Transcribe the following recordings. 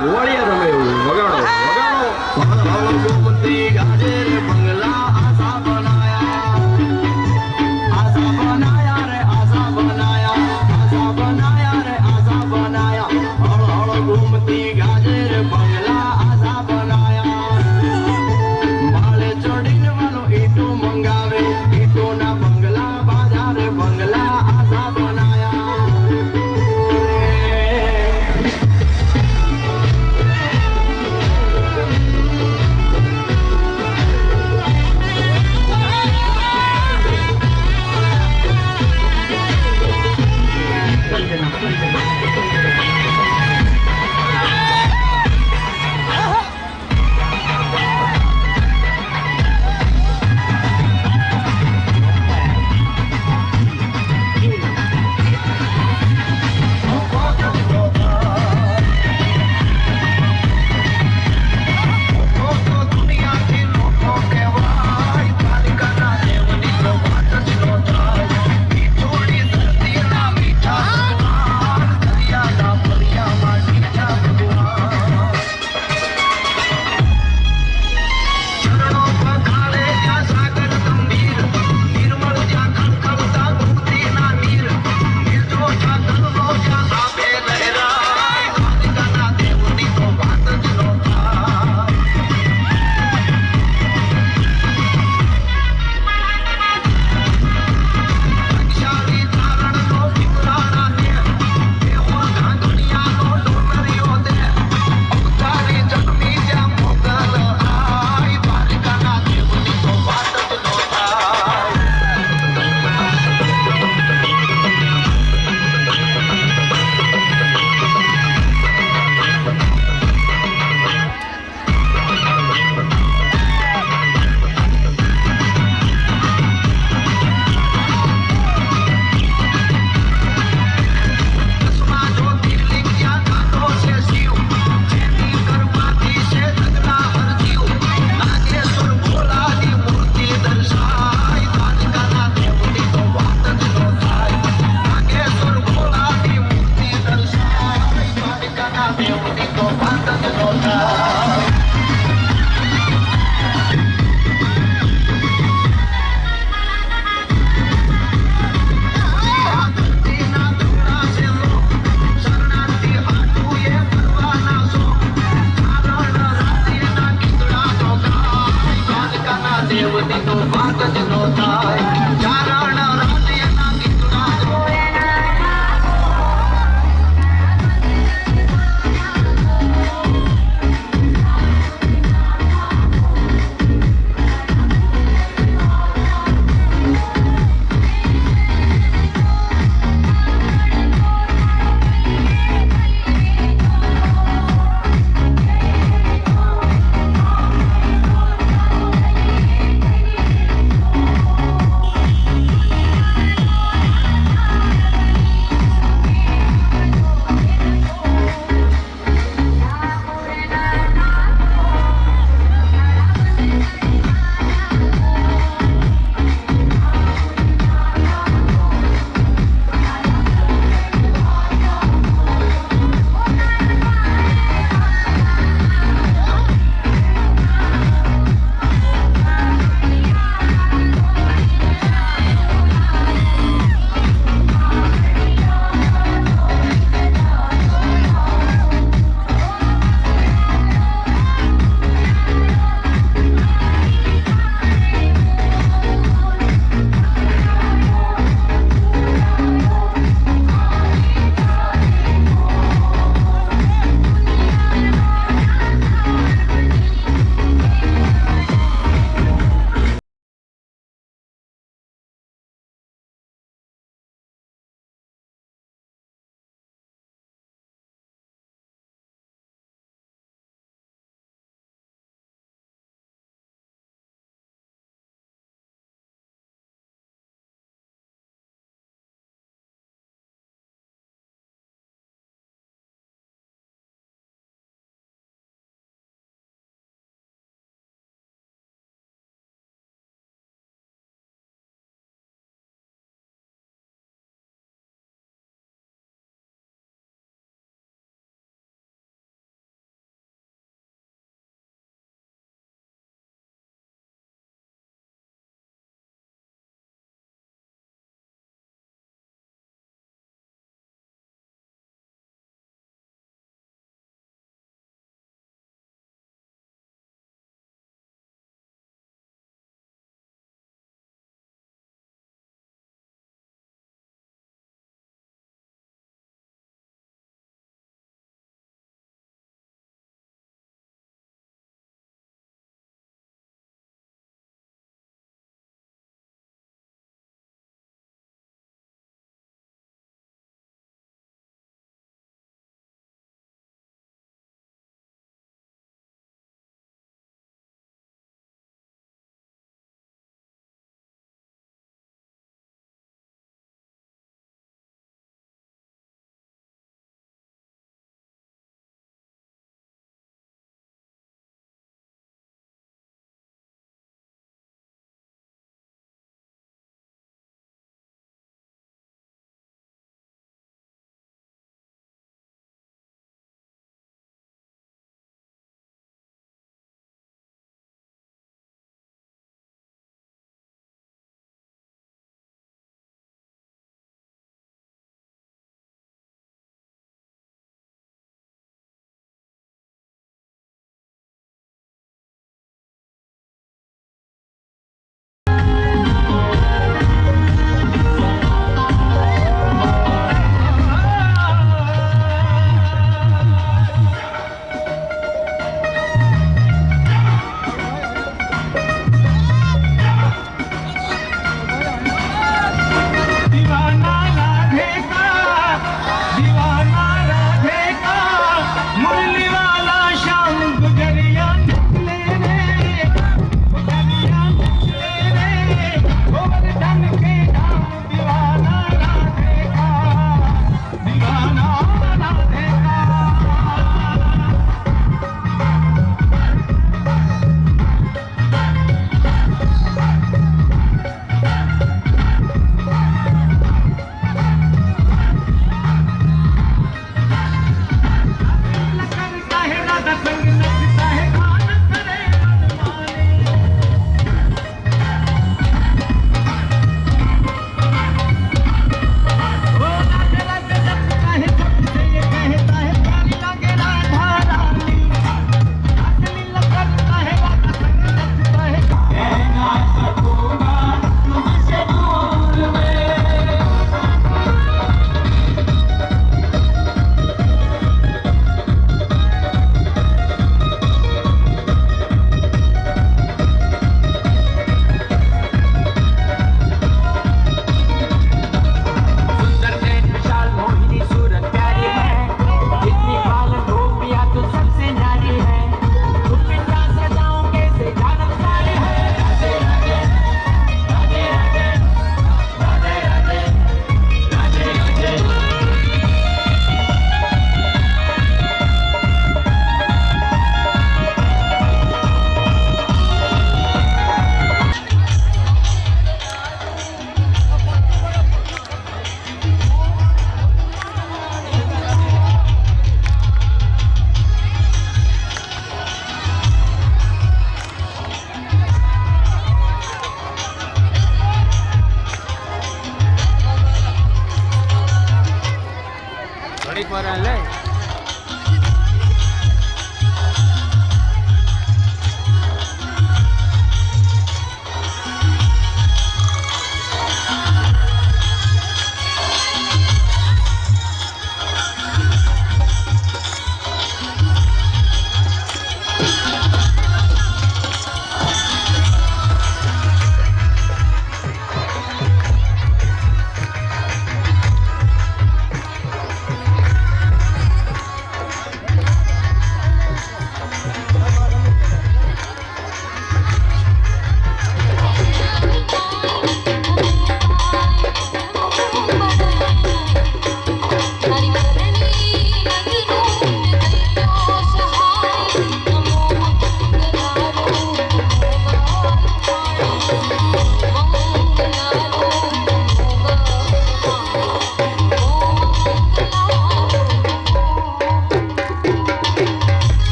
ગોળિયા રમે એવું વગાડો વગાડો ગોમતી ગાજે રે બંગલા આશા બનાયા રે આશા બનાયા રે આશા બનાયા હળ હળ ગોમતી ગાજે રે બંગલા આશા બનાયા માળે ચડીને વાલો ઈટો મંગાવે ઈટોના બંગલા બાજા રે બંગલા આશા બનાયા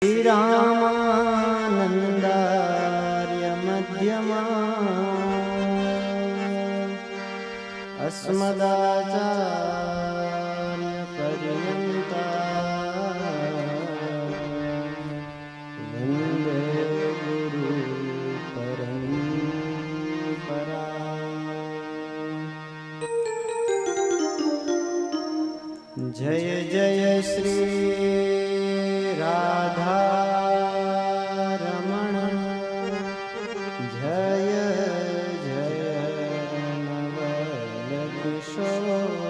श्रीरामानन्दार्य मध्यमा अस्मदाचार्य पर्यन्ता वन्दे गुरु परम्परा। जय जय श्री राधा रमण, जय जय नवल किशोर,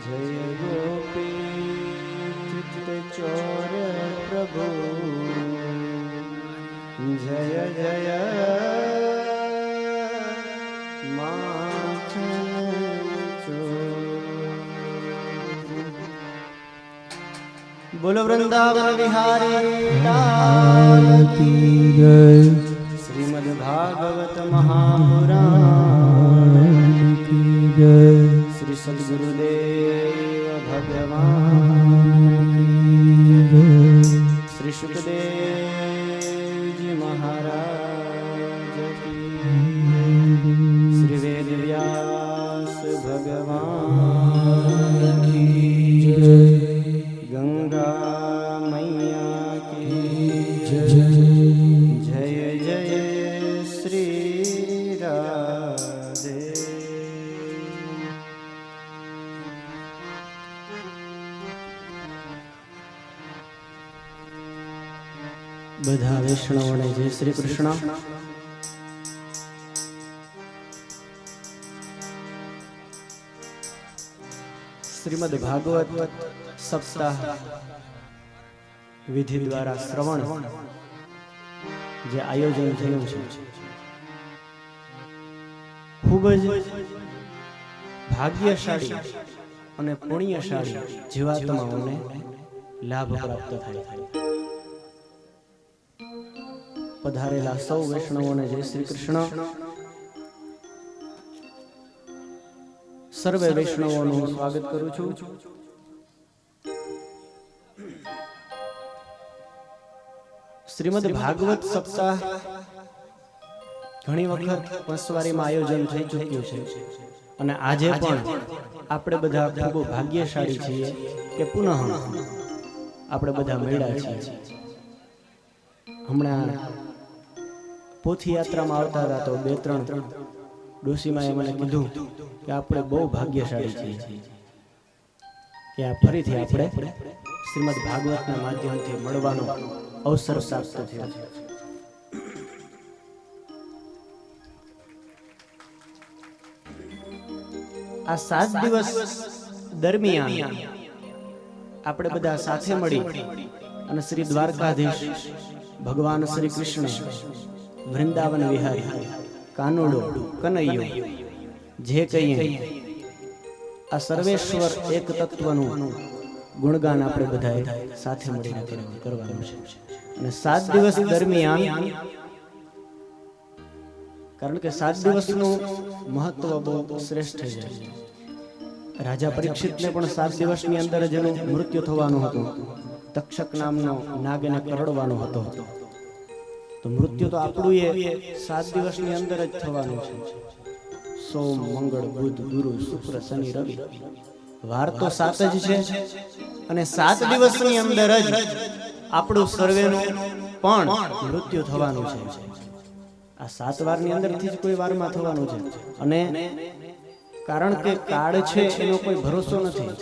जय गोपी चित्त चोर प्रभु, जय जय बोलो वृंदावन बिहारी लाल की जय। श्रीमद् भागवत महापुराण की जय। श्री सद्गुरुदेव भगवान की जय। श्री सुखदेव जी महाराज की जय। श्री वेद व्यास भगवान की जय। गंगा मैया की जय। जय जय श्री राधे। બધા વૈષ્ણવોને જય શ્રી કૃષ્ણ। શ્રીમદ ભાગવત સપ્તાહ વિધિ દ્વારા શ્રવણ જે આયોજન થયું છે ખૂબ જ ભાગ્યશાળી અને પુણ્યશાળી જીવાત્માઓને લાભ પ્રાપ્ત થાય। પધારેલા સૌ વૈષ્ણવોને જય શ્રી કૃષ્ણ। સર્વે વૈષ્ણવોનું સ્વાગત કરું છું। શ્રીમદ ભાગવત સપ્તાહ ઘણી વખત વંશવારીમાં આયોજન થઈ ચૂક્યું છે અને આજે પણ આપણે બધા ખૂબ ભાગ્યશાળી છીએ કે પુનઃ આપણે બધા મળ્યા છીએ। હમણાં પોથી યાત્રામાં આવતા હતા તો 2-3 ડોશીમાએ મને કીધું કે આપણે બહુ ભાગ્યશાળી છીએ કે આ ફરીથી આપણે શ્રીમદ ભાગવતના માધ્યમથી મળવાનો અવસર પ્રાપ્ત થયો છે। આ 7 દિવસ દરમિયાન આપણે બધા સાથે મળી અને શ્રી દ્વારકાધીશ ભગવાન શ્રી કૃષ્ણ વૃંદાવન વિહારી કાનુડો કનૈયો જે કહીએ આ સર્વેશ્વર એક તત્વનું ગુણગાન આપણે બધાએ સાથે મળીને કરવાનું છે। અને 7 દિવસ દરમિયાન કારણ કે 7 દિવસનું મહત્વ બહુ શ્રેષ્ઠ છે। રાજા પરીક્ષિતને પણ 7 દિવસની અંદર જ એનું મૃત્યુ થવાનું હતું। તક્ષક નામનો નાગ એને કરડવાનો હતો તો મૃત્યુ તો આપણું એ 7 દિવસની અંદર જ થવાનું છે। સોમ મંગળ બુધ ગુરુ શુક્ર શનિ રવિ વાર તો 7 જ છે અને 7 દિવસની અંદર જ આપણું સર્વેનું પણ મૃત્યુ થવાનું છે। આ 7 વારની અંદરથી જ કોઈ વારમાં થવાનું છે અને કારણ કે કાળ છે એનો કોઈ ભરોસો નથી।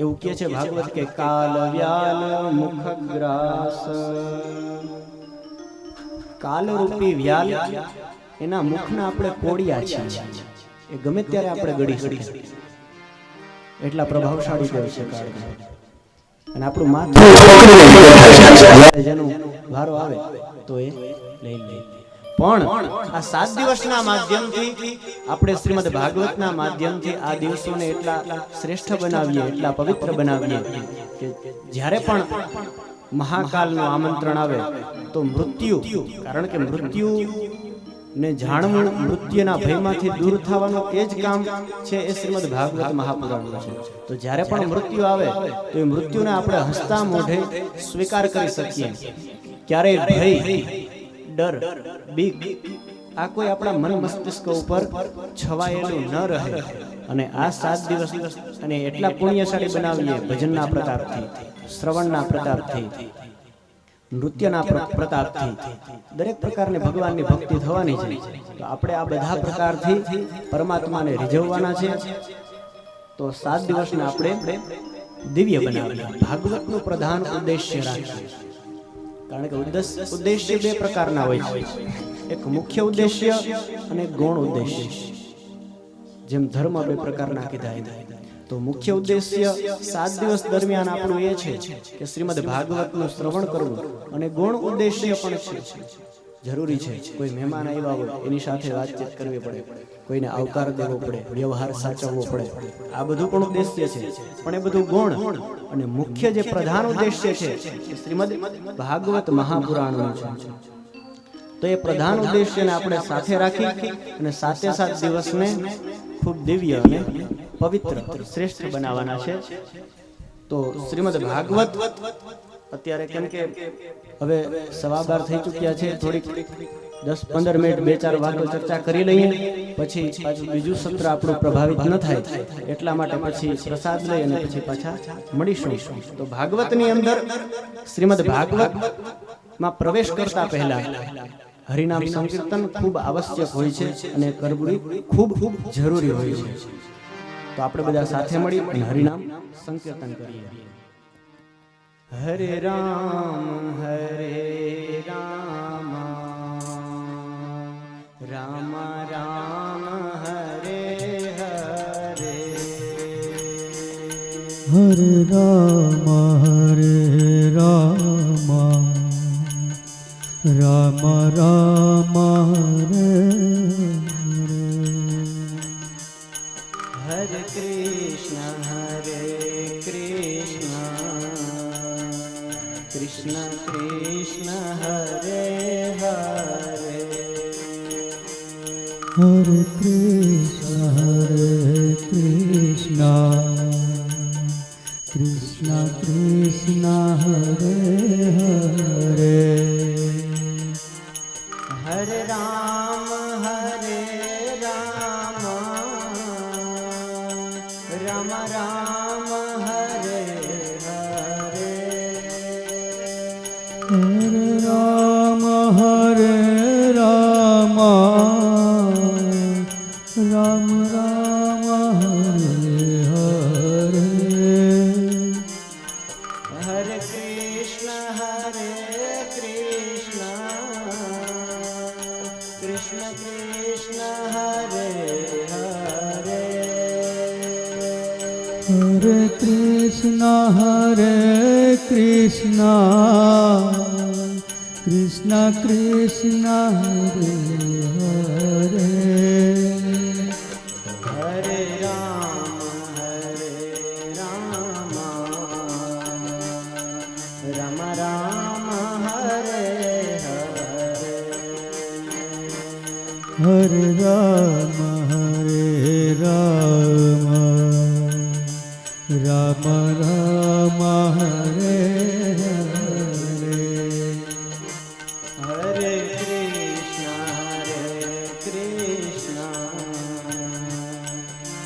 એવું કહે છે ભાગવત કે કાલ વ્યાલ મુખ ગ્રાસ, કાલ રૂપી વ્યાલ એના મુખના આપણે કોડિયા છીએ, એ ગમે ત્યારે આપણે ગળી શકીએ એટલા પ્રભાવશાળી દેવ છે કાળ। અને આપણું માથું જેનું વારો આવે તો એ લઈ લે। પણ આ 7 દિવસના માધ્યમથી આપણે શ્રીમદ ભાગવતના માધ્યમથી આ દિવસોને એટલા શ્રેષ્ઠ બનાવીએ, એટલા પવિત્ર બનાવીએ કે જ્યારે પણ મહાકાલનું આમંત્રણ આવે તો મૃત્યુ, કારણ કે મૃત્યુ ને જાણવું, મૃત્યુના ભયમાંથી દૂર થવાનું એ જ કામ છે એ શ્રીમદ ભાગવત મહાપુરાણનું છે. તો જ્યારે પણ મૃત્યુ આવે તો એ મૃત્યુને આપણે હસતા મોઢે સ્વીકાર કરી શકીએ. ક્યારેય ભય, ડર, બીક આ કોઈ આપણા મન મસ્તિષ્ક ઉપર છવાયેલું ન રહે. અને આ 7 દિવસ અને એટલા પુણ્યશાળી બનાવીએ ભજનના પ્રતાપથી, શ્રવણના પ્રતાપથી, નૃત્યના પ્રતાપથી, દરેક પ્રકારની ભગવાનની ભક્તિ થવાની છે. તો આપણે આ બધા પ્રકારથી પરમાત્માને રીઝવવાના છે. તો 7 દિવસને આપણે દિવ્ય બનાવીએ, ભાગવતનું પ્રધાન ઉદ્દેશ્ય રાખીએ. કારણ કે ઉદ્દેશ્ય 2 પ્રકારના હોય છે, એક મુખ્ય ઉદ્દેશ્ય અને ગૌણ ઉદ્દેશ્ય. જેમ ધર્મ 2 પ્રકારના કીધા. તો મુખ્ય ઉદ્દેશ્ય 7 દિવસ દરમિયાન આપણું એ છે કે શ્રીમદ ભાગવતનું શ્રવણ કરવું. અને ગૌણ ઉદ્દેશ્ય પણ છે, જરૂરી છે. કોઈ મહેમાન આવ્યા હોય એની સાથે વાતચીત કરવી પડે, કોઈને આવકાર દેવો પડે, વ્યવહાર સાચવવો પડે, આ બધું પણ ઉદ્દેશ્ય છે. પણ એ બધું ગૌણ. અને મુખ્ય જે પ્રધાન ઉદ્દેશ્ય છે એ શ્રીમદ ભાગવત મહાપુરાણનું છે. તો એ પ્રધાન ઉદ્દેશ્યને આપણે સાથે રાખી અને 7 દિવસને ખૂબ દિવ્ય અને પવિત્ર, શ્રેષ્ઠ બનાવવાના છે. તો શ્રીમદ ભાગવત અત્યારે કેમ કે હવે 12:15 થઈ ચૂક્યા છે, થોડીક 10-15 મિનિટ 2-4 વાતો ચર્ચા કરી લઈએ, પછી પાછું બીજું સત્ર આપણું પ્રભાવિત ન થાય. એટલા માટે પછી પ્રસાદ લઈ અને પછી પાછા મળીશું. તો ભાગવતની અંદર શ્રીમદ ભાગવતમાં પ્રવેશ કરતા પહેલા હરિનામ સંકીર્તન ખૂબ આવશ્યક હોય છે અને કરવું ખૂબ જરૂરી હોય છે. તો આપણે બધા સાથે મળી અને હરિનામ સંકીર્તન કરીએ. હરે રામ રામ રામ હરે હરે, હરે રામ રામ રામ હરે હરે. હરે કૃષ્ણ કૃષ્ણ કૃષ્ણ હરે હરે, હરે કૃષ્ણ કૃષ્ણ કૃષ્ણ હરે હરે, હરે રામ રામ રામ હરે હરે, હરે રામ રામ રામ હરે હરે, હરે કૃષ્ણ કૃષ્ણ કૃષ્ણ હરે હરે, હરે કૃષ્ણ કૃષ્ણ કૃષ્ણ હરે હરે, હરે રામ રામ રામ હરે હરે, હરે રામ રામ રામ હરે હરે, હરે કૃષ્ણ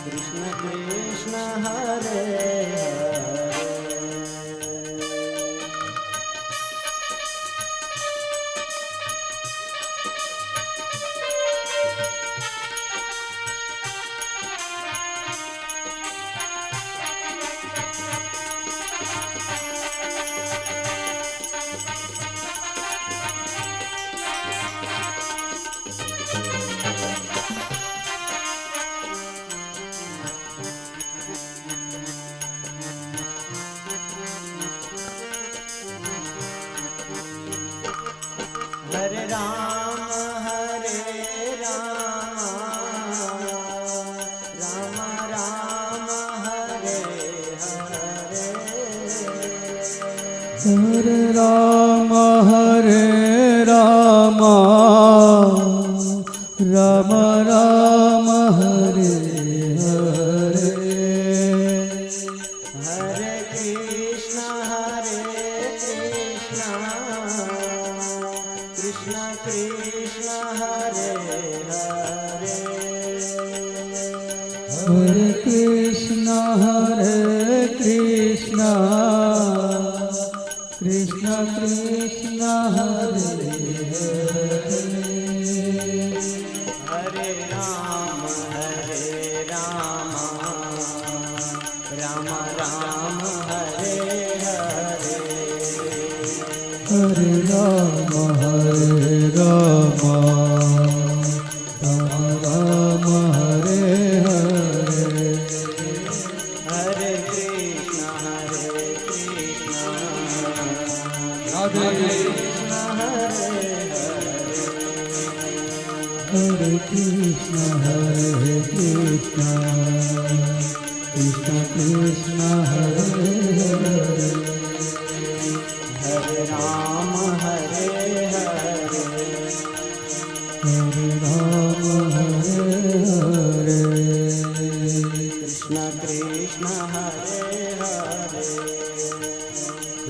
કૃષ્ણ કૃષ્ણ હરે હરે. હરે રામ રામ રામ હરે હરે, હરે રામ રામ રામ રામ હરે હરે હરે કૃષ્ણ કૃષ્ણ કૃષ્ણ હરે હરે હરે કૃષ્ણ કૃષ્ણ કૃષ્ણ હરે હરે રામ રામ રામ હરે હરે હરે રામ રામ રામ હરે હરે હરે કૃષ્ણ રાધે હરે હરે કૃષ્ણ કૃષ્ણ કૃષ્ણ હરે હરે હરે રામ હરે હરે હરે રામ હરે હરે કૃષ્ણ કૃષ્ણ હરે હરે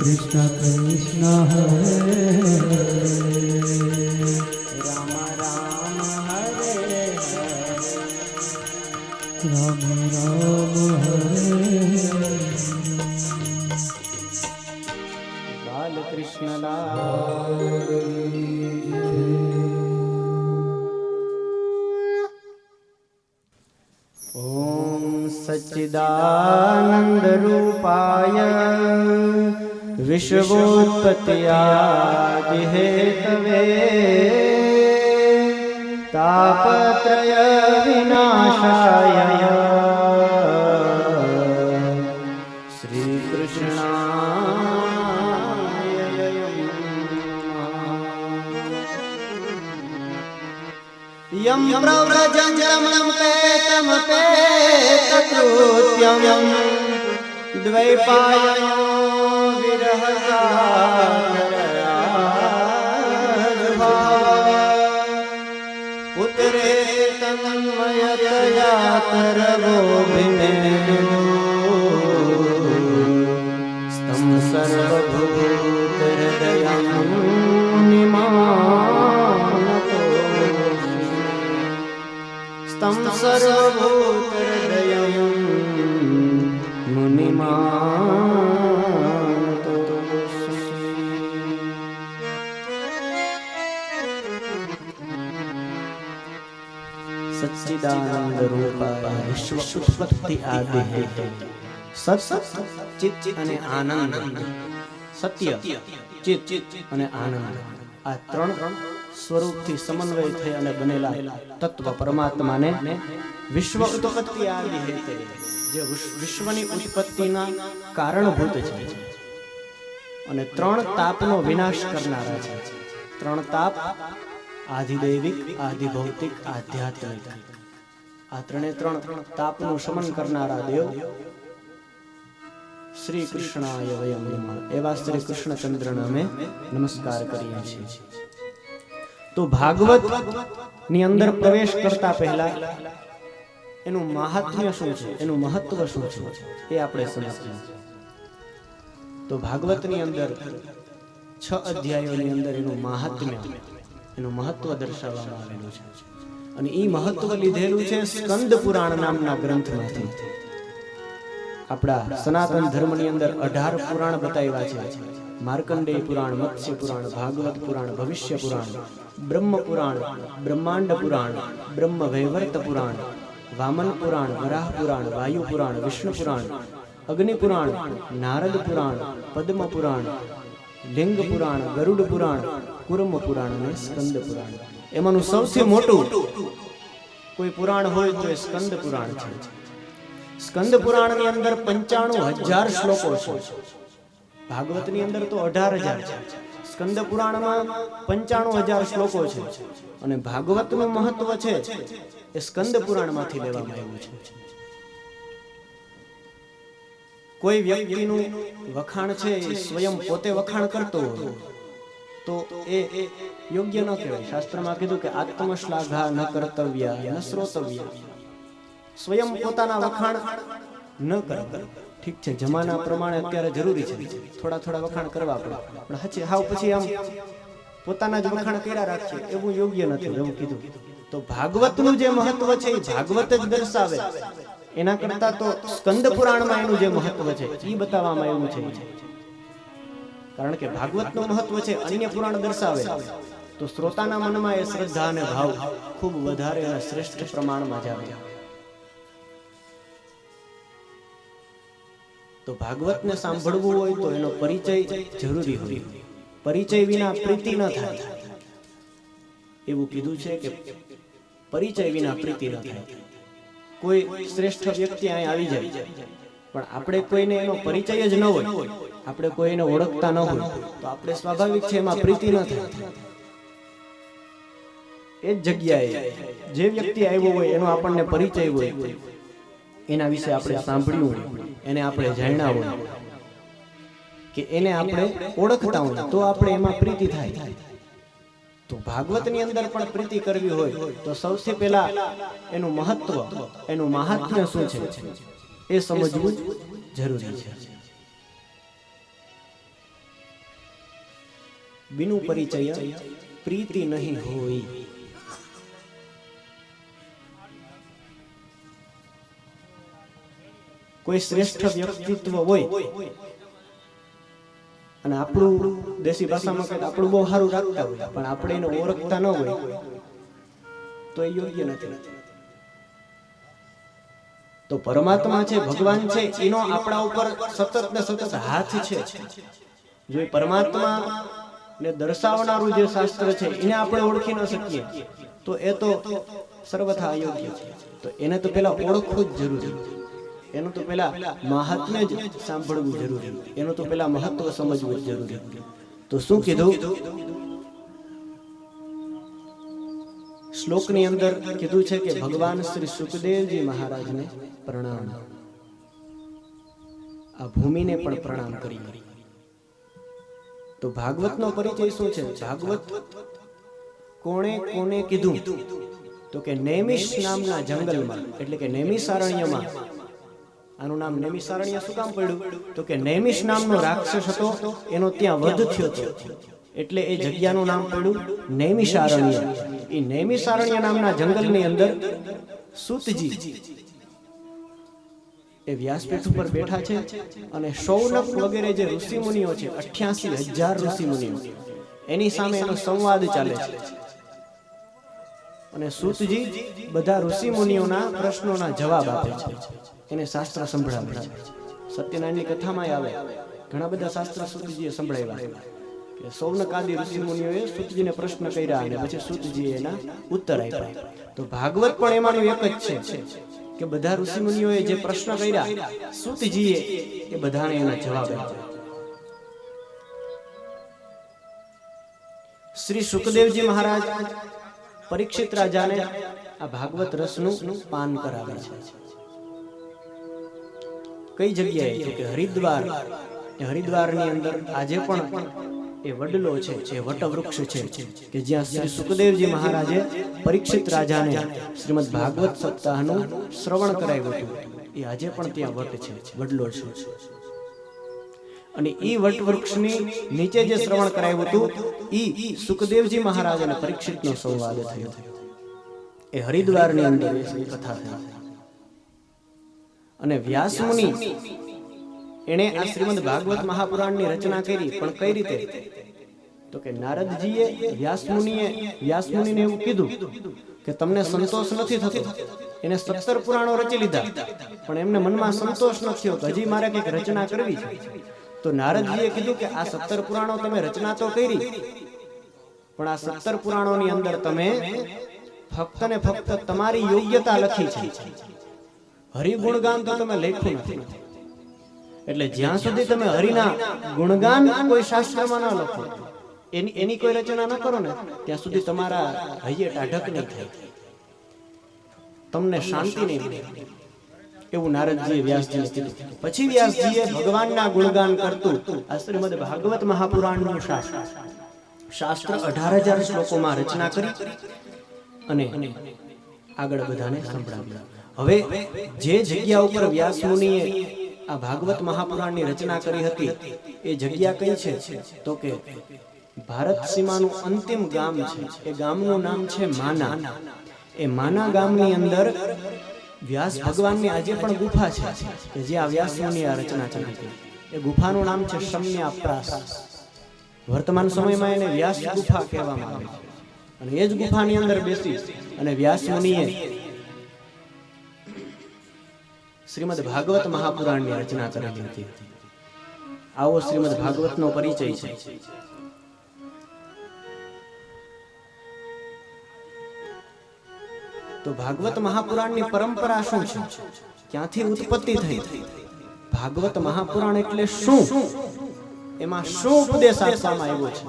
કૃષ્ણ કૃષ્ણ હરે હરે રામ રામ હરે હરે રામ રામ હરે બાલકૃષ્ણ લાલ ઓમ સચ્ચિદાનંદ રૂપાય વિશ્વોત્પત્યાદિ હેતવે તાપત્રય વિનાશાય શ્રી કૃષ્ણાય યમ પ્રવ્રજંજમં પેતમ પેતકૃત્યમ દ્વૈપાયનો પુત્રે તન્મયતયા તરવોభిનેદુ સ્તમ સર્વભૂતહૃદયં મુનિમાનતો સ્તમ સર્વભૂતહૃદયં મુનિમાનતો સચ્ચિદાનંદ રૂપાય વિશ્વ ઉત્પત્તિ આદિ હેતુ સત ચિત અને આનંદ સત્ય ચિત અને આનંદ આ ત્રણ સ્વરૂપથી સમન્વય થઈ અને બનેલા તત્વ પરમાત્માને વિશ્વ ઉત્પત્તિ આદિ હેતે જે વિશ્વની ઉત્પત્તિના કારણભૂત છે અને ત્રણ તાપનો વિનાશ કરનારા છે ત્રણ તાપ આધિદૈવિક આધિભૌતિક આધ્યાત્મિક આ ત્રણે ત્રણ તાપનું શમન કરનારા દેવ શ્રી કૃષ્ણાય વયમ નમઃ એવા શ્રી કૃષ્ણચંદ્રને અમે નમસ્કાર કરીએ છીએ તો ભાગવત ની અંદર પ્રવેશ કરતા પહેલા એનું મહાત્મ્ય શું છે એનું મહત્વ શું છે એ આપણે સમજીએ તો ભાગવતની અંદર 6 અધ્યાયોની અંદર એનું મહાત્મ્ય એનું મહત્વ દર્શાવવામાં આવેલું છે અને એ મહત્વ લીધેલું છે સ્કંદ પુરાણ નામના ગ્રંથમાંથી આપણા સનાતન ધર્મની અંદર 18 પુરાણ બતાવ્યા છે માર્કંડેય પુરાણ મત્સ્ય પુરાણ ભાગવત પુરાણ ભવિષ્ય પુરાણ બ્રહ્મ પુરાણ બ્રહ્માંડ પુરાણ બ્રહ્મ વૈવર્ત પુરાણ વામન પુરાણ વરાહ પુરાણ વાયુ પુરાણ વિષ્ણુ પુરાણ અગ્નિ પુરાણ નારદ પુરાણ પદ્મ પુરાણ લિંગ પુરાણ ગરુડ પુરાણ કુર્મ પુરાણ અને સ્કંદ પુરાણ એમાંનું સૌથી મોટું કોઈ પુરાણ હોય તો એ સ્કંદ પુરાણ છે સ્કંદ પુરાણની અંદર 95,000 શ્લોકો છે ભાગવતની અંદર તો 18,000 છે સ્કંદ પુરાણમાં 95,000 શ્લોકો છે અને ભાગવતનું મહત્વ છે એ સ્કંદ પુરાણમાંથી લેવામાં આવ્યું છે કોઈ વ્યક્તિનું વખાણ છે એ સ્વયં પોતે વખાણ કરતો હોય તો એ યોગ્ય ન કહેવાય. શાસ્ત્રમાં કીધું કે આત્મશ્લાઘા ન કર્તવ્ય ન શ્રોતવ્ય, સ્વયં પોતાના વખાણ ન કરવા. ઠીક છે, જમાના પ્રમાણે અત્યારે જરૂરી છે થોડા થોડા વખાણ કરવા પડે, પણ હચે હાવ પછી આમ પોતાના જ વખાણ કર્યા રાખીએ એવું યોગ્ય નથી એવું કીધું. તો ભાગવતનું જે મહત્વ છે એ ભાગવત જ દર્શાવે. એના કરતા તો સ્કંદ પુરાણમાં એનું જે મહત્વ છે એ બતાવવામાં આવ્યું છે. કારણ કે ભાગવતનું મહત્વ છે અન્ય પુરાણ દર્શાવે તો શ્રોતાના મનમાં એ શ્રદ્ધા અને ભાવ ખૂબ વધારે અને શ્રેષ્ઠ પ્રમાણમાં જ આવે. તો ભાગવતને સાંભળવું હોય તો એનો પરિચય જરૂરી હોય. પરિચય વિના પ્રીતિ ન થાય એવું કીધું છે કે પરિચય વિના પ્રીતિ ન થાય. કોઈ શ્રેષ્ઠ વ્યક્તિ અહીં આવી જાય પણ આપણે કોઈને એનો પરિચય જ ન હોય, આપણે કોઈને ઓળખતા ન હોય તો આપણે સ્વાભાવિક છે એમાં પ્રીતિ ન થાય. એ જ જગ્યાએ જે વ્યક્તિ આવ્યો હોય એનો આપણને પરિચય હોય, એના વિશે આપણે સાંભળ્યું હોય, એને આપણે જાણ્યા હોય કે એને આપણે ઓળખતા હોય તો આપણે એમાં પ્રીતિ થાય. તો ભાગવતની અંદર પણ પ્રીતિ કરવી હોય તો સૌથી પહેલા એનું મહત્વ, એનું મહાત્મ્ય શું છે એ સમજવું જરૂરી છે. બિનું પરિચય પ્રીતિ નહીં હોય. કોઈ શ્રેષ્ઠ વ્યક્તિત્વ હોય અને આપણું દેશી ભાષામાં કહે આપણું બહુ સારું રાખતા હોય પણ આપણે એને ઓળખતા ન હોય તો એ યોગ્ય નથી. તો પરમાત્મા છે, ભગવાન છે, એનો આપણા ઉપર સતત ને સતત હાથ છે. જો એ પરમાત્મા ને દર્શાવનારું જે શાસ્ત્ર છે એને આપણે ઓળખી ન શકીએ તો એ તો સર્વથા અયોગ્ય છે. તો એને તો પેલા ઓળખવું જ જરૂરી, એનું તો પેલા મહાત્મ્ય જ સાંભળવું જરૂરી, એનું તો પેલા મહત્વ સમજવું જ જરૂરી. તો શું કીધું શ્લોકની અંદર કીધું છે કે ભગવાન શ્રી સુખદેવજી મહારાજને પ્રણામ, આ ભૂમિને પણ પ્રણામ કરી. તો ભાગવતનો પરિચય શું છે? ભાગવત કોણે કોને કીધું તો કે નૈમિષ નામના જંગલમાં, એટલે કે નૈમિષારણ્યમાં. આનું નામ નૈમિષારણ્ય શું કામ પડ્યું તો કે નૈમિષ નામનો રાક્ષસ હતો, એનો ત્યાં વધ થયો હતો એટલે એ જગ્યાનું નામ પડ્યું નૈમિષારણ્ય. એ નૈમિષારણ્ય નામના જંગલની અંદર સૂતજી એ વ્યાસપીઠ ઉપર બેઠા છે અને શૌનક વગેરે જે ઋષિમુનિઓ છે 88,000 ઋષિમુનિઓ એની સામે એનો સંવાદ ચાલે છે. અને સૂતજી બધા ઋષિમુનિઓના પ્રશ્નોના જવાબ આપે છે, એને શાસ્ત્ર સંભળાવે છે. સત્યનારાયણની કથામાં આવે ઘણા બધા શાસ્ત્ર સૂતજીએ સંભળાવ્યા કે સૌનકાદી ઋષિમુનિઓએ સૂતજીને પ્રશ્ન કર્યા અને પછી સૂતજીએ એના ઉત્તર આપ્યા. તો ભાગવત પણ એમાંનું એક જ છે કે બધા ઋષિમુનિઓએ જે પ્રશ્ન કર્યા સૂતજીએ એ બધાને એના જવાબ આપ્યા. શ્રી સુખદેવજી મહારાજ પરીક્ષિત રાજાને આ ભાગવત રસનું પાન કરાવે છે. કઈ જગ્યાએ તો કે હરિદ્વાર. એ હરિદ્વારની અંદર આજે પણ એ વડલો છે, જે વટવૃક્ષ છે કે જ્યાં શ્રી સુખદેવજી મહારાજે પરીક્ષિત રાજાને શ્રીમદ ભાગવત સપ્તાહનું શ્રવણ કરાવ્યું હતું. એ આજે પણ ત્યાં વટ છે, વડલો છે. અને ઈ વટવૃક્ષની નીચે જે શ્રવણ કરાવ્યું હતું ઈ સુખદેવજી મહારાજ અને પરીક્ષિતનો સંવાદ થયો. એ હરિદ્વારની અંદર એ કથા થઈ. અને વ્યાસ મુનિ એણે આ શ્રીમદ ભાગવત મહાપુરાણની રચના કરી, પણ કઈ રીતે તો કે નારદજીએ વ્યાસ મુનિને એવું કીધું કે તમને સંતોષ નથી થતો. એને 17 પુરાણો રચી લીધા પણ એમને મનમાં સંતોષ ન થયો કે હજી મારે કંઈક રચના કરવી છે. તો નારદજીએ કીધું કે આ 17 પુરાણો તમે રચના તો કરી પણ આ 17 પુરાણોની અંદર તમે ફક્ત ને ફક્ત તમારી યોગ્યતા લખી છે, હરિગુણગાન તો તમે લખ્યું નથી. એટલે જ્યાં સુધી તમે હરિના ગુણગાન કોઈ શાસ્ત્રમાં ન લખો, એની કોઈ રચના ન કરો ને ત્યાં સુધી તમારા હૈયે ટાઢક નહીં થાય, તમને શાંતિ નહીં મળે. એવું નારદજીએ વ્યાસજીને કીધું. પછી વ્યાસજીએ ભગવાનના ગુણગાન કરતું આ શ્રીમદ ભાગવત મહાપુરાણનું શાસ્ત્ર શાસ્ત્ર 18,000 શ્લોકોમાં રચના કરી અને આગળ બધાને સંભળાવ્યું. હવે જે જગ્યા ઉપર વ્યાસ મુનિએ આ ભાગવત મહાપુરાણની રચના કરી હતી એ જગ્યા કઈ છે તો કે ભારત સીમાનું અંતિમ ગામ છે. એ ગામનું નામ છે માના. એ માના ગામની અંદર વ્યાસ ભગવાનની આજે પણ ગુફા છે કે જે આ વ્યાસ મુનિએ આ રચના કરી હતી. એ ગુફાનું નામ છે શમ્યાપ્રાસ. વર્તમાન સમયમાં એને વ્યાસ ગુફા કહેવામાં આવે છે. અને એ જ ગુફાની અંદર બેસી અને વ્યાસ મુનિએ શ્રીમદ ભાગવત મહાપુરાણની રચના કરેલી હતી. આવો શ્રીમદ ભાગવતનો પરિચય છે. તો ભાગવત મહાપુરાણની પરંપરા શું છે, ક્યાંથી ઉત્પત્તિ થઈ, ભાગવત મહાપુરાણ એટલે શું, એમાં શું ઉપદેશ આપવામાં આવ્યો છે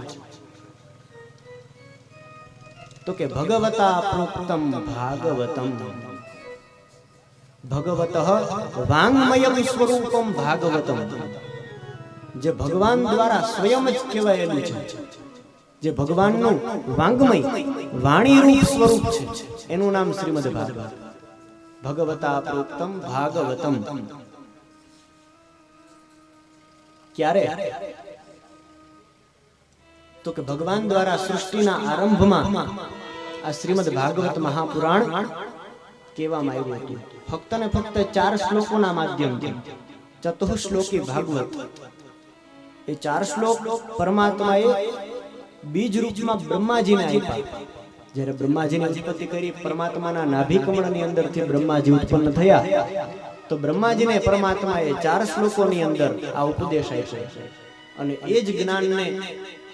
તો કે ભગવતા પ્રોક્તમ ભાગવતમ ભગવતઃ વાંગમયમ સ્વરૂપમ ભાગવતમ. જે ભગવાન દ્વારા સ્વયં જ કહેવાયેલું છે, જે ભગવાનનું વાંગમય વાણી રૂપ સ્વરૂપ છે, એનું નામ શ્રીમદ ભાગવત. ભગવતા પ્રોક્તમ ભાગવતમ. ક્યારે તો કે ભગવાન દ્વારા સૃષ્ટિના આરંભમાં આ શ્રીમદ ભાગવત મહાપુરાણ કહેવામાં આવ્યું હતું. ફક્ત ને ફક્ત 4 શ્લોકોના માધ્યમથી ચતુશ્લોકી ભાગવત. એ 4 શ્લોક પરમાત્માએ બીજ રૂપમાં બ્રહ્માજીને આપ્યા. જ્યારે બ્રહ્માજીની ઉત્પત્તિ કરી, પરમાત્માના નાભિકમળની અંદરથી બ્રહ્માજી ઉત્પન્ન થયા, તો બ્રહ્માજીને પરમાત્માએ 4 શ્લોકોની અંદર આ ઉપદેશ આપ્યો. અને એ જ જ્ઞાનને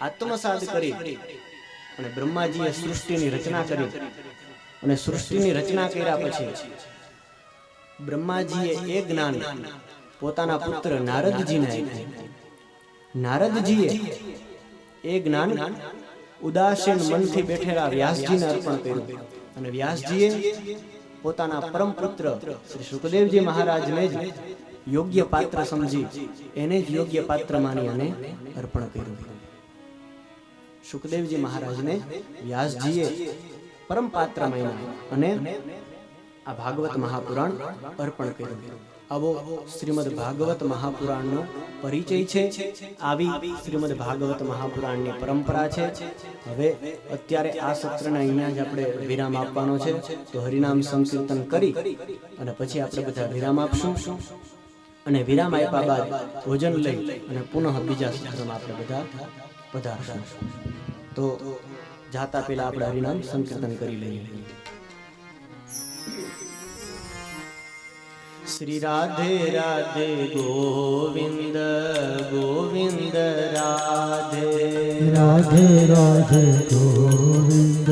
આત્મસાત કરી અને બ્રહ્માજીએ સૃષ્ટિની રચના કરી. અને સૃષ્ટિની રચના કર્યા પછી બ્રહ્માજીએ એ જ્ઞાન પોતાના પુત્ર નારદજીને આપ્યું. નારદજીએ એ જ્ઞાન ઉદાસીન મનથી બેઠેલા વ્યાસજીને અર્પણ કર્યું. અને વ્યાસજીએ પોતાના પરમ પુત્ર શ્રી સુખદેવજી મહારાજને જ યોગ્ય પાત્ર સમજી એને જ યોગ્ય પાત્ર માની અને અર્પણ કર્યું. સુખદેવજી મહારાજને વ્યાસજીએ પરમ પાત્ર માન્યા અને આ ભાગવત મહાપુરાણ અર્પણ કર્યું. આવો શ્રીમદ ભાગવત મહાપુરાણનો પરિચય છે. આવી શ્રીમદ ભાગવત મહાપુરાણની પરંપરા છે. હવે અત્યારે આ સત્રને અહીંયા જ આપણે વિરામ આપવાનો છે. તો હરિનામ સંકીર્તન કરી અને પછી આપણે બધા વિરામ આપશું. અને વિરામ આપ્યા બાદ ભોજન લઈ અને પુનઃ બીજા સત્રમાં આપણે બધા પધારશું. તો જાતા પહેલા આપણે હરિનામ સંકીર્તન કરી લઈએ. શ્રી રાધે રાધે ગોવિંદ ગોવિંદ રાધે રાધે રાધે ગોવિંદ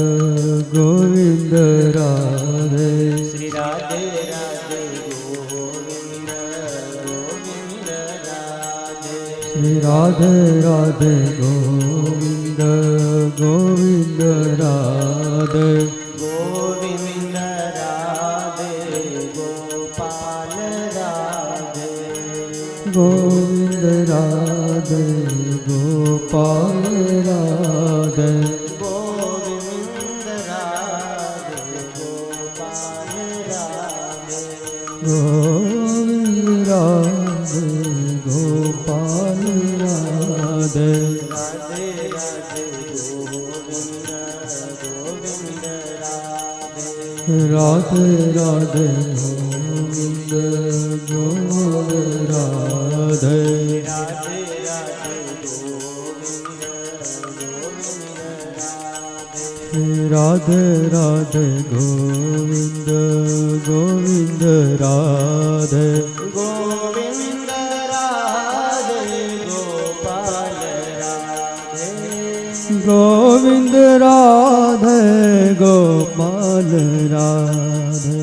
ગોવિંદ રાધે શ્રી રાધે રાધે ગોવિંદ ગોવિંદ રાધે શ્રી રાધે રાધે ગોવિંદ ગોવિંદ રાધે ગોવિંદ રાધે ગોપાલ રાધે ગોવિંદ રાધે ગોપાલ રાધે ગોવિંદ રાધે ગોપાલ રાધે ગોવિંદ રાધે ગોપાલ રાધે રાધે રાધે ગોવિંદ ગોવિંદ રાધે રાધે રાધે ગોવિંદ ગોવિંદ રાધે રાધે રાધે ગોવિંદ ગોવિંદ રાધે રાધે રાધે ગોવિંદ ગોવિંદ રાધે ગોવિંદ રાધે ગોપાલ રાધે ગોવિંદ રાધે ગોપાલ રાધે ગોવિંદ રાધે ગોપાલ રાધે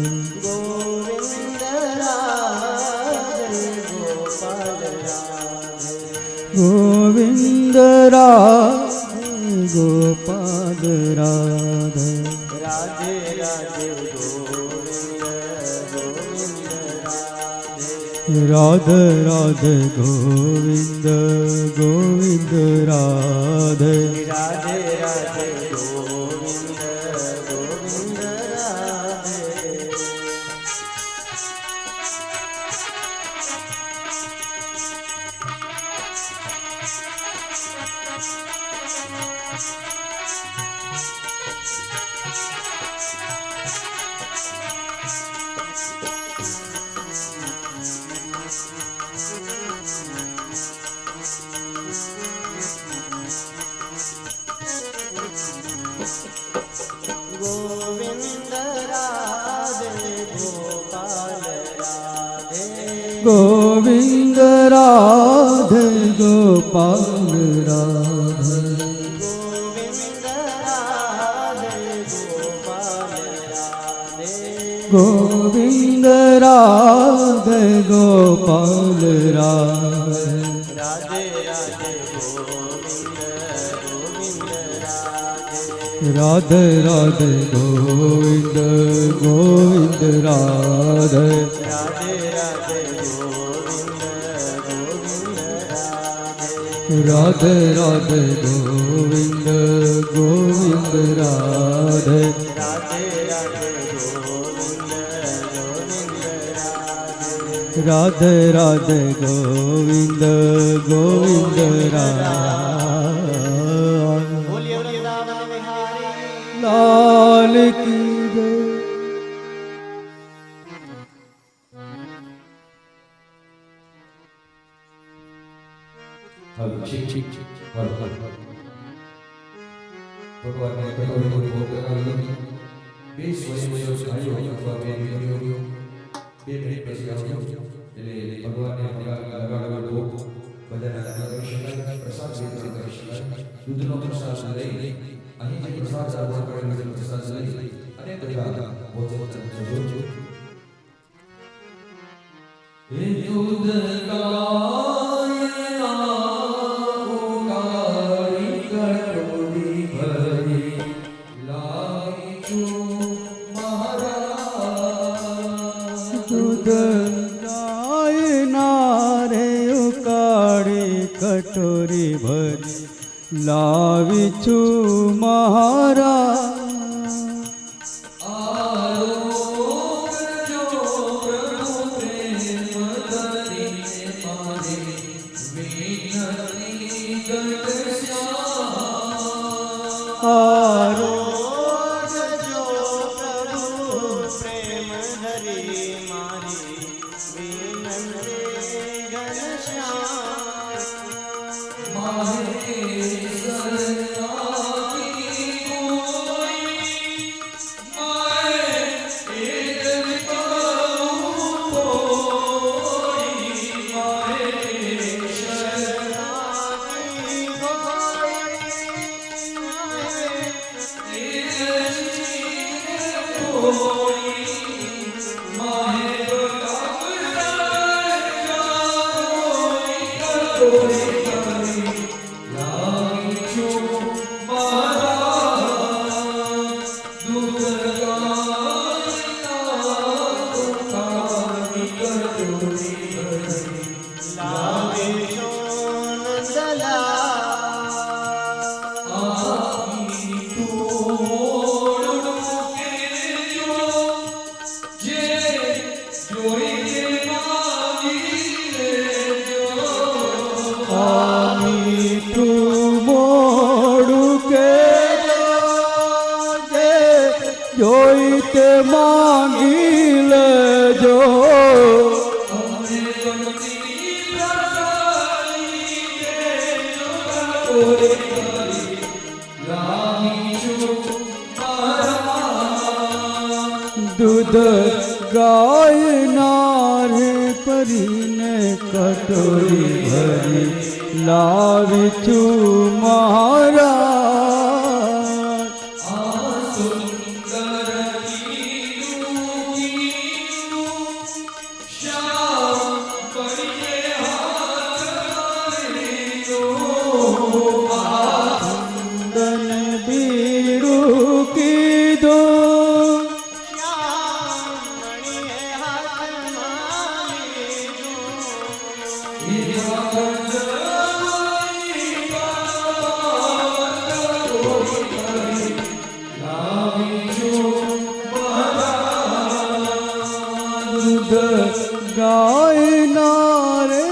ગોવિંદ રાધે ગોપાલ રાધે રાધે રાધે ગોવિંદ ગોવિંદ રાધે રાધે રાધે ગોવિંદ ગોવિંદ રાધે રાધે રાધે ગોવિંદ ગોવિંદ રાધે ગોવિંદ રાધે ગોપાલ રાધે ગોવિંદ રાધે ગોપાલ રાધે રાધે રાધે ગોવિંદ ગોવિંદ રાધે રાધે રાધે ગોવિંદ ગોવિંદ રાધે રાધે રાધે ગોવિંદ ગોવિંદ રાધે લાલ કી જય ભગવાનને કટોરી ભોગ લગાવી બે સ્વયં ભાઈઓ અથવા બે દીકરીઓ 2 મિનિટ પછી આવજો એટલે ભગવાનને લગાવેલો ભોગ બધાના કરી શકાય પ્રસાદ વિતરણ કરી શકાય દૂધનો પ્રસાદ લઈ અહીં જે પ્રસાદ અર્પણ કરેલો છે પ્રસાદ લઈ અને બધા ભોજન કરજો એ દૂધ કટોરી ભરી લાવી છું મહારાજ જોઈ તે માંગી લેજો દૂધ ગાયના રે કરીને કટોરી ભરી લાવી છું મહારાજ ગાયના રે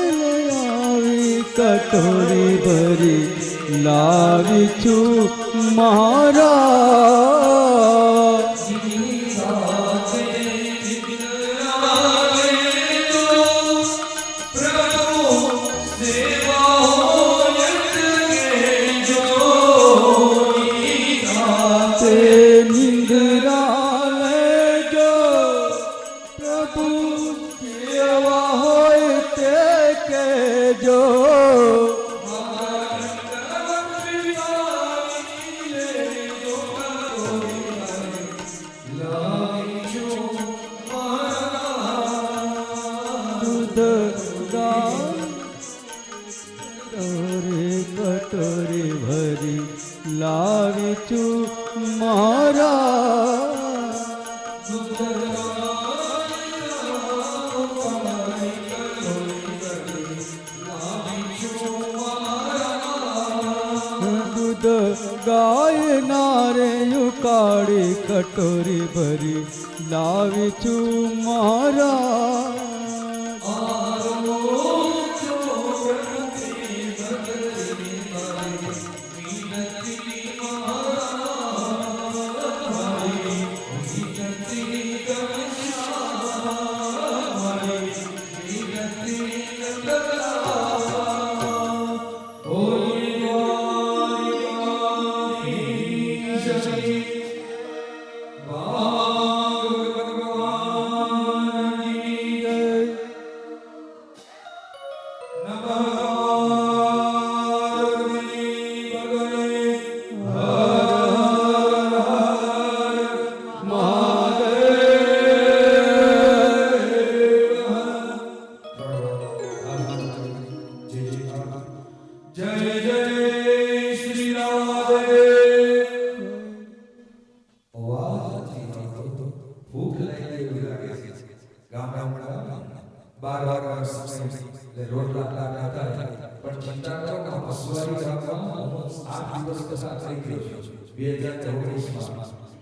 આવી કટોરી ભરી લાવી છું મારા તે નિંદ્રા લેજો પ્રભુ કેવા હોય તે કેજો કટોરી ભરી લાવી છું મારા દૂધ ગાયના રે કાળી કટોરી ભરી લાવી છું મારા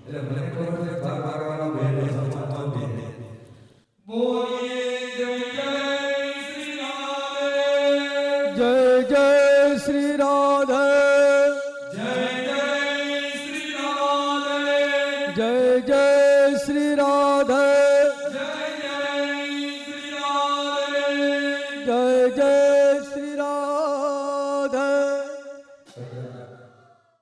એટલે મને ખબર છે 12